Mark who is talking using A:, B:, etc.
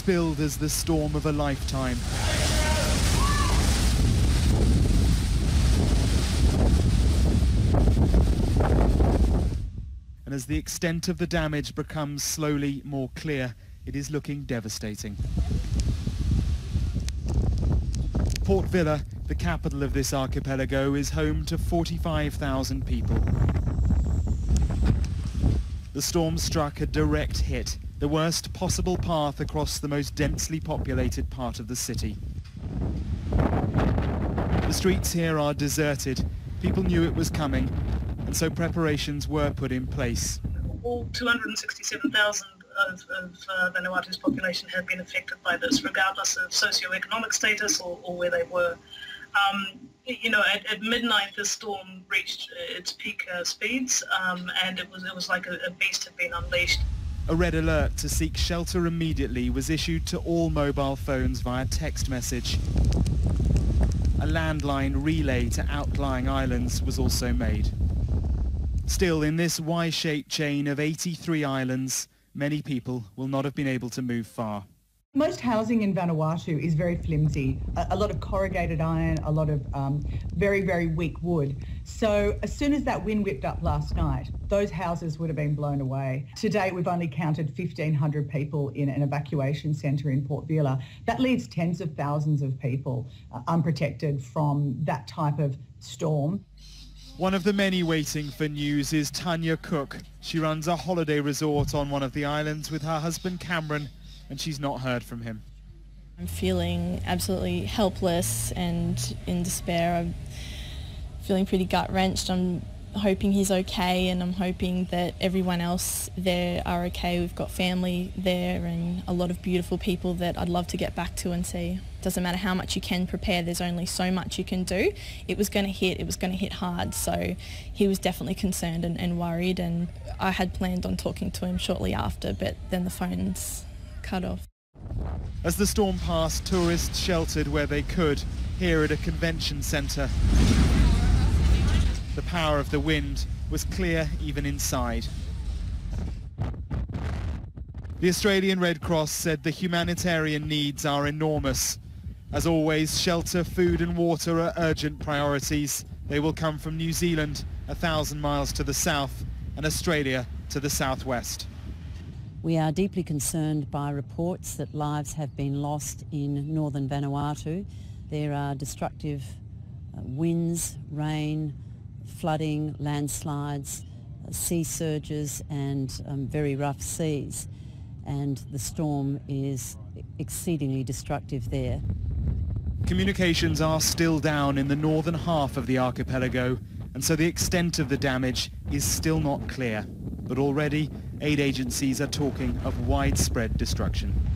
A: was billed as the storm of a lifetime. And as the extent of the damage becomes slowly more clear, it is looking devastating. Port Vila, the capital of this archipelago, is home to 45,000 people. The storm struck a direct hit, the worst possible path across the most densely populated part of the city. The streets here are deserted. People knew it was coming, and so preparations were put in place.
B: All 267,000 of Vanuatu's population had been affected by this, regardless of socioeconomic status or where they were. At midnight, the storm reached its peak speeds, and it was like a beast had been unleashed.
A: A red alert to seek shelter immediately was issued to all mobile phones via text message. A landline relay to outlying islands was also made. Still, in this Y-shaped chain of 83 islands, many people will not have been able to move far.
C: Most housing in Vanuatu is very flimsy, a lot of corrugated iron, a lot of very, very weak wood. So as soon as that wind whipped up last night, those houses would have been blown away. To date, we've only counted 1,500 people in an evacuation centre in Port Vila. That leaves tens of thousands of people unprotected from that type of storm.
A: One of the many waiting for news is Tanya Cook. She runs a holiday resort on one of the islands with her husband Cameron, and she's not heard from him.
D: I'm feeling absolutely helpless and in despair. I'm feeling pretty gut-wrenched. I'm hoping he's okay, and I'm hoping that everyone else there are okay. We've got family there and a lot of beautiful people that I'd love to get back to and see. Doesn't matter how much you can prepare, there's only so much you can do. It was going to hit hard, so he was definitely concerned and worried, and I had planned on talking to him shortly after, but then the phone's cut off.
A: As the storm passed, tourists sheltered where they could, here at a convention centre. The power of the wind was clear even inside. The Australian Red Cross said the humanitarian needs are enormous. As always, shelter, food and water are urgent priorities. They will come from New Zealand, 1,000 miles to the south, and Australia to the southwest.
E: We are deeply concerned by reports that lives have been lost in northern Vanuatu. There are destructive winds, rain, flooding, landslides, sea surges and very rough seas. And the storm is exceedingly destructive there.
A: Communications are still down in the northern half of the archipelago, and so the extent of the damage is still not clear. But already, aid agencies are talking of widespread destruction.